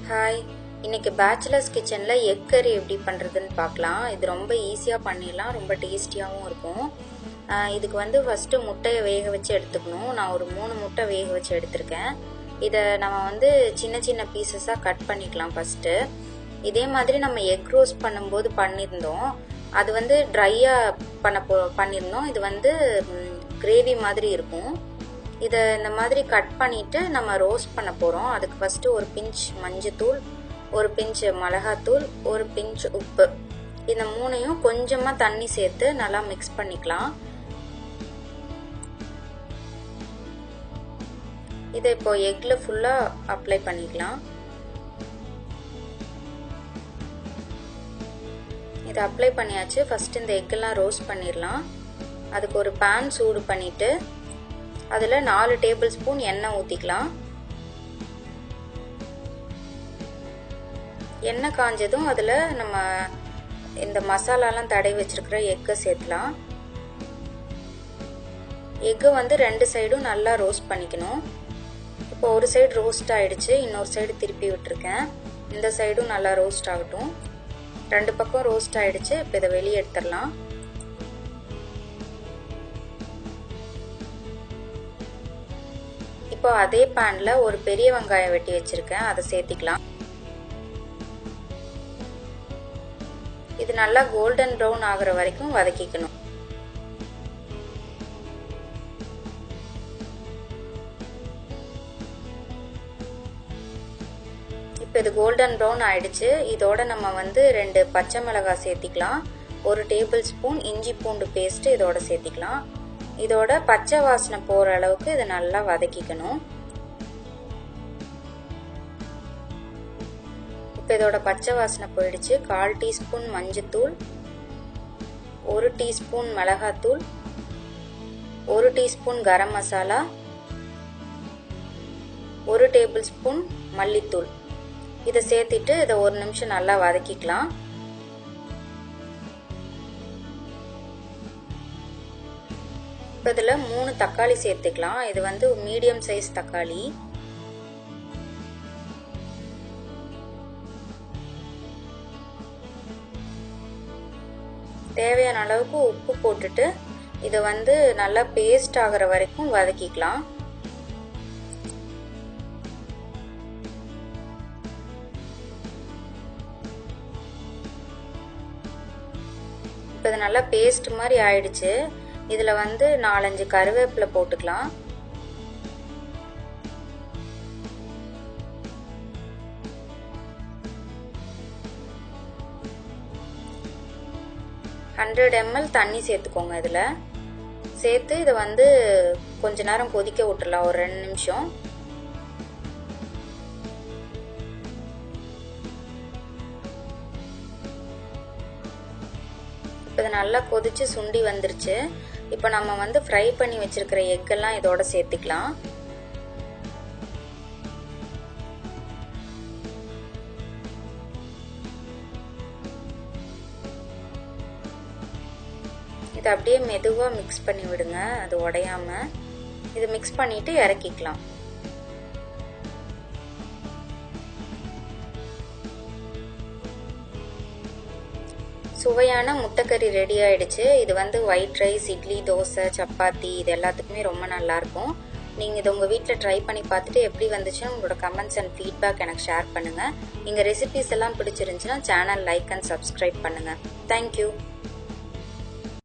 Hi, இன்னைக்கு bachelors கிச்சனில் egg கறி எப்படி பண்ணுறதுன்னு பார்க்கலாம். இது ரொம்ப ஈஸியாக பண்ணிடலாம், ரொம்ப டேஸ்டியாகவும் இருக்கும். இதுக்கு வந்து ஃபஸ்ட்டு முட்டையை வேக வச்சு எடுத்துக்கணும். நான் ஒரு 3 முட்டை வேக வச்சு எடுத்திருக்கேன். இதை நம்ம வந்து சின்ன சின்ன பீசஸாக கட் பண்ணிக்கலாம் ஃபஸ்ட்டு. இதே மாதிரி நம்ம எக் ரோஸ்ட் பண்ணும்போது பண்ணியிருந்தோம். அது வந்து ட்ரையாக பண்ணியிருந்தோம். இது வந்து கிரேவி மாதிரி இருக்கும். இதை இந்த மாதிரி கட் பண்ணிவிட்டு நம்ம ரோஸ்ட் பண்ண போகிறோம். அதுக்கு ஃபஸ்ட்டு ஒரு பிஞ்ச் மஞ்சத்தூள், ஒரு பிஞ்ச் மிளகாத்தூள், ஒரு பிஞ்ச் உப்பு, இந்த 3ஐயும் கொஞ்சமாக தண்ணி சேர்த்து நல்லா மிக்ஸ் பண்ணிக்கலாம். இதை இப்போ எக்கில் ஃபுல்லாக அப்ளை பண்ணிக்கலாம். இதை அப்ளை பண்ணியாச்சு. ஃபஸ்ட்டு இந்த எக்கெல்லாம் ரோஸ்ட் பண்ணிடலாம். அதுக்கு ஒரு பேன் சூடு பண்ணிவிட்டு அதில் 4 டேபிள் ஸ்பூன் எண்ணெய் ஊற்றிக்கலாம். எண்ணெய் காஞ்சதும் அதில் நம்ம இந்த மசாலாலாம் தடவி வச்சிருக்கிற எக்கை சேர்த்துலாம். எக்கை வந்து 2 சைடும் நல்லா ரோஸ்ட் பண்ணிக்கணும். இப்போ ஒரு சைடு ரோஸ்ட் ஆகிடுச்சு, இன்னொரு சைடு திருப்பி விட்டுருக்கேன். இந்த சைடும் நல்லா ரோஸ்ட் ஆகட்டும். 2 பக்கம் ரோஸ்ட் ஆகிடுச்சு. இப்போ இதை வெளியே எடுத்துடலாம். இப்போ அதே பேன்ல ஒரு பெரிய வெங்காயம் வெட்டி வச்சிருக்கேன், அதை சேர்த்திக்கலாம். இது நல்லா கோல்டன் ப்ரௌன் ஆகுற வரைக்கும் வதக்கிக்கணும். இப்போ இது கோல்டன் ப்ரௌன் ஆயிடுச்சு. இதோட நம்ம வந்து 2 பச்சை மிளகாய் சேர்த்திக்கலாம். 1 டேபிள் ஸ்பூன் இஞ்சி பூண்டு பேஸ்ட் இதோட சேர்த்திக்கலாம். இதோட பச்சை வாசனை போற அளவுக்கு இதை நல்லா வதக்கிக்கணும். இப்போ இதோட பச்சை வாசனை போயிடுச்சு. 1/4 டீஸ்பூன் மஞ்சத்தூள், 1 டீஸ்பூன் மிளகாத்தூள், 1 teaspoon garam masala, 1 table spoon மல்லித்தூள், இதை சேர்த்திட்டு இதை 1 நிமிஷம் நல்லா வதக்கிக்கலாம். இப்போ இதில் 3 தக்காளி சேர்த்துக்கலாம். இது வந்து மீடியம் சைஸ் தக்காளி. தேவையான அளவுக்கு உப்பு போட்டுட்டு இதை வந்து நல்லா பேஸ்ட் ஆகிற வரைக்கும் வதக்கிக்கலாம். இப்போ இது நல்லா பேஸ்ட் மாதிரி ஆயிடுச்சு. இதில் வந்து 4-5 கருவேப்பிலை போட்டுக்கலாம். $100 ml தண்ணி சேர்த்துக்கோங்க. இதில் சேர்த்து இதை வந்து கொஞ்ச நேரம் கொதிக்க விட்டுடலாம், ஒரு 2 நிமிஷம். இப்போ இது நல்லா கொதிச்சு சுண்டி வந்துருச்சு. இப்போ நம்ம வந்து ஃப்ரை பண்ணி வச்சிருக்கிற எக்கெல்லாம் இதோட சேர்த்துக்கலாம். இதை அப்படியே மெதுவாக மிக்ஸ் பண்ணி விடுங்க, அது உடையாம. இது மிக்ஸ் பண்ணிட்டு இறக்கிக்கலாம். சுவையான முட்டைக்கறி ரெடி ஆயிடுச்சு. இது வந்து ஒயிட் ரைஸ், இட்லி, தோசை, சப்பாத்தி இது எல்லாத்துக்குமே ரொம்ப நல்லா இருக்கும். நீங்கள் இதை உங்கள் வீட்டில் ட்ரை பண்ணி பார்த்துட்டு எப்படி வந்துச்சுன்னு உங்களோட கமெண்ட்ஸ் அண்ட் ஃபீட்பேக் எனக்கு ஷேர் பண்ணுங்கள். எங்கள் ரெசிபிஸ் எல்லாம் பிடிச்சிருந்துச்சுன்னா சேனல் லைக் அண்ட் சப்ஸ்கிரைப் பண்ணுங்கள். தேங்க்யூ.